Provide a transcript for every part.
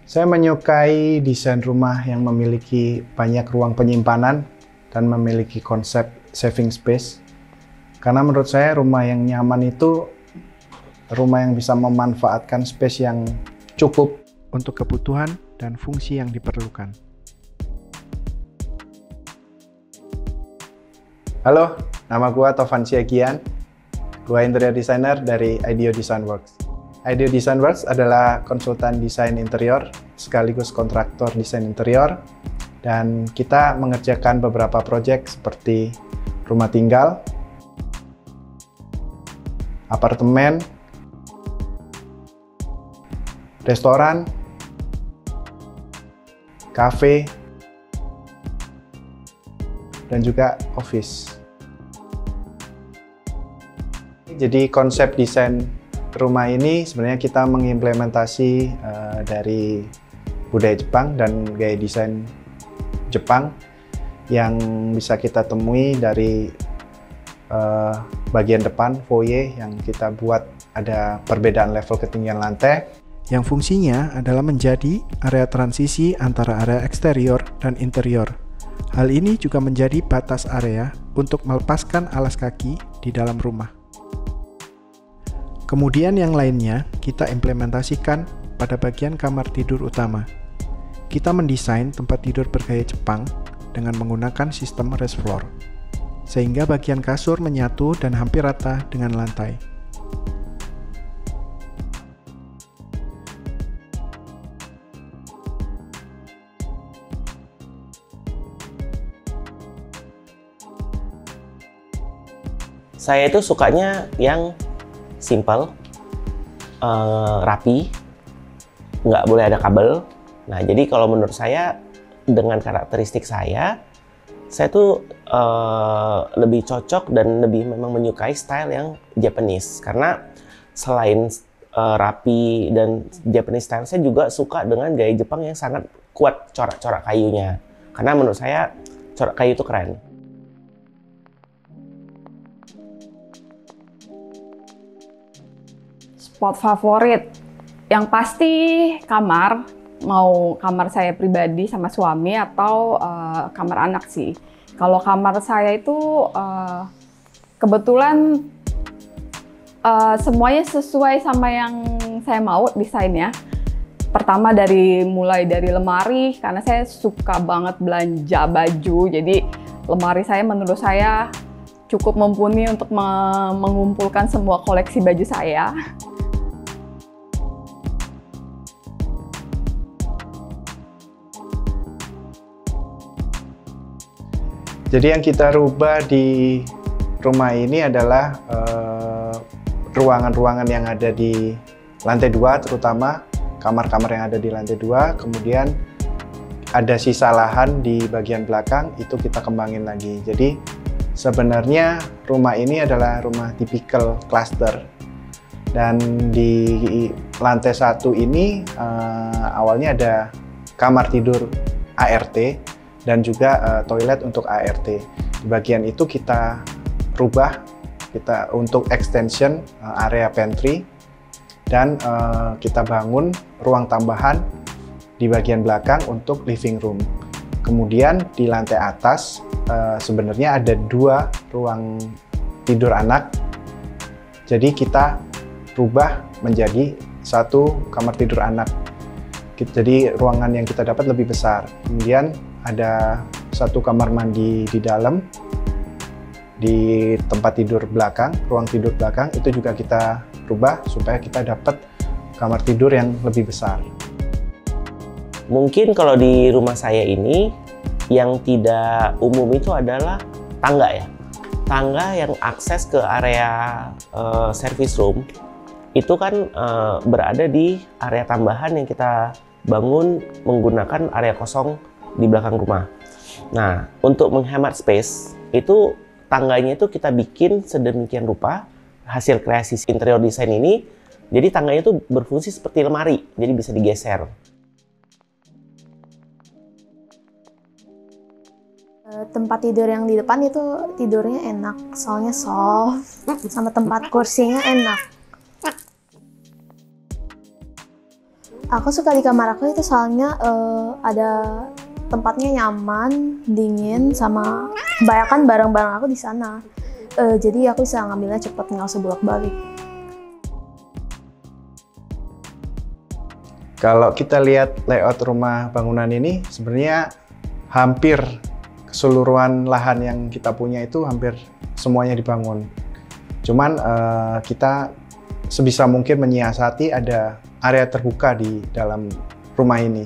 Saya menyukai desain rumah yang memiliki banyak ruang penyimpanan dan memiliki konsep saving space. Karena menurut saya rumah yang nyaman itu rumah yang bisa memanfaatkan space yang cukup untuk kebutuhan dan fungsi yang diperlukan. Halo, nama gua Tovan Siagian. Gua interior designer dari IDEO Design Works. IDEO Design Works adalah konsultan desain interior sekaligus kontraktor desain interior, dan kita mengerjakan beberapa proyek seperti rumah tinggal, apartemen, restoran, kafe, dan juga office. Jadi konsep desain rumah ini sebenarnya kita mengimplementasi dari budaya Jepang dan gaya desain Jepang yang bisa kita temui dari bagian depan foyer yang kita buat ada perbedaan level ketinggian lantai yang fungsinya adalah menjadi area transisi antara area eksterior dan interior. Hal ini juga menjadi batas area untuk melepaskan alas kaki di dalam rumah. Kemudian yang lainnya kita implementasikan pada bagian kamar tidur utama. Kita mendesain tempat tidur bergaya Jepang dengan menggunakan sistem rest floor, sehingga bagian kasur menyatu dan hampir rata dengan lantai. Saya itu sukanya yang simple, rapi, nggak boleh ada kabel. Nah, jadi kalau menurut saya, dengan karakteristik saya tuh lebih cocok dan lebih memang menyukai style yang Japanese. Karena selain rapi dan Japanese style, saya juga suka dengan gaya Jepang yang sangat kuat corak-corak kayunya. Karena menurut saya, corak kayu itu keren. Spot favorit, yang pasti kamar, mau kamar saya pribadi sama suami atau kamar anak sih. Kalau kamar saya itu kebetulan semuanya sesuai sama yang saya mau desainnya. Pertama mulai dari lemari, karena saya suka banget belanja baju, jadi lemari saya menurut saya cukup mumpuni untuk mengumpulkan semua koleksi baju saya. Jadi yang kita rubah di rumah ini adalah ruangan-ruangan yang ada di lantai 2, terutama kamar-kamar yang ada di lantai 2, kemudian ada sisa lahan di bagian belakang, itu kita kembangin lagi. Jadi sebenarnya rumah ini adalah rumah tipikal cluster, dan di lantai 1 ini awalnya ada kamar tidur ART dan juga toilet untuk ART. Di bagian itu kita rubah untuk extension area pantry, dan kita bangun ruang tambahan di bagian belakang untuk living room. Kemudian di lantai atas sebenarnya ada 2 ruang tidur anak, jadi kita rubah menjadi 1 kamar tidur anak. Jadi ruangan yang kita dapat lebih besar. Kemudian ada 1 kamar mandi di dalam, di tempat tidur belakang, ruang tidur belakang itu juga kita rubah supaya kita dapat kamar tidur yang lebih besar. Mungkin kalau di rumah saya ini yang tidak umum itu adalah tangga ya. Tangga yang akses ke area service room itu kan berada di area tambahan yang kita bangun menggunakan area kosong di belakang rumah. Nah, untuk menghemat space, itu tangganya itu kita bikin sedemikian rupa, hasil kreasi interior design ini, jadi tangganya itu berfungsi seperti lemari, jadi bisa digeser. Tempat tidur yang di depan itu tidurnya enak, soalnya soft, sama tempat kursinya enak. Aku suka di kamar aku itu soalnya ada tempatnya nyaman, dingin, sama kebanyakan barang-barang aku di sana. Jadi aku bisa ngambilnya cepet, nggak usah bolak-balik. Kalau kita lihat layout rumah bangunan ini, sebenarnya hampir keseluruhan lahan yang kita punya itu hampir semuanya dibangun. Cuman kita sebisa mungkin menyiasati ada area terbuka di dalam rumah ini.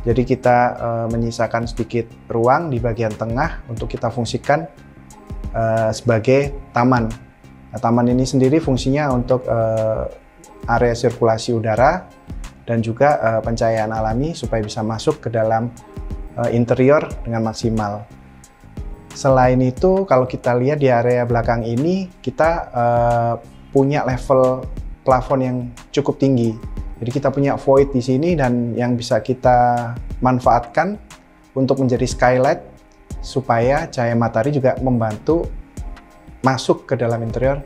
Jadi kita menyisakan sedikit ruang di bagian tengah untuk kita fungsikan sebagai taman. Nah, taman ini sendiri fungsinya untuk area sirkulasi udara dan juga pencahayaan alami supaya bisa masuk ke dalam interior dengan maksimal. Selain itu, kalau kita lihat di area belakang ini, kita punya level plafon yang cukup tinggi. Jadi kita punya void di sini dan yang bisa kita manfaatkan untuk menjadi skylight supaya cahaya matahari juga membantu masuk ke dalam interior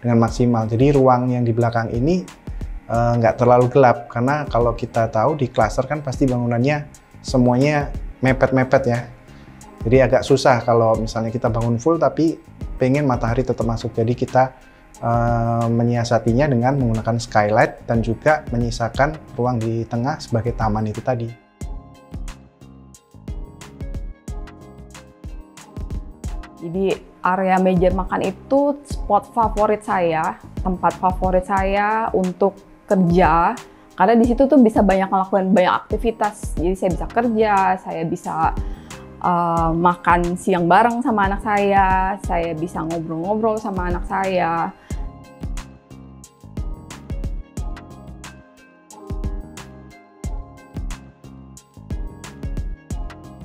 dengan maksimal. Jadi ruang yang di belakang ini nggak terlalu gelap, karena kalau kita tahu di klaster kan pasti bangunannya semuanya mepet-mepet ya. Jadi agak susah kalau misalnya kita bangun full tapi pengen matahari tetap masuk. Jadi kita menyiasatinya dengan menggunakan skylight dan juga menyisakan ruang di tengah sebagai taman itu tadi. Jadi area meja makan itu spot favorit saya, tempat favorit saya untuk kerja. Karena di situ tuh bisa banyak melakukan banyak aktivitas. Jadi saya bisa kerja, saya bisa makan siang bareng sama anak saya bisa ngobrol-ngobrol sama anak saya.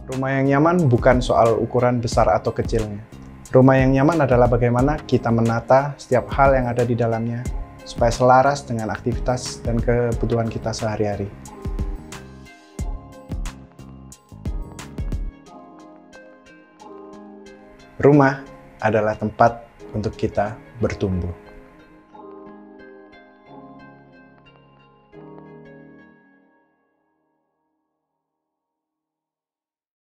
Rumah yang nyaman bukan soal ukuran besar atau kecilnya. Rumah yang nyaman adalah bagaimana kita menata setiap hal yang ada di dalamnya supaya selaras dengan aktivitas dan kebutuhan kita sehari-hari. Rumah adalah tempat untuk kita bertumbuh.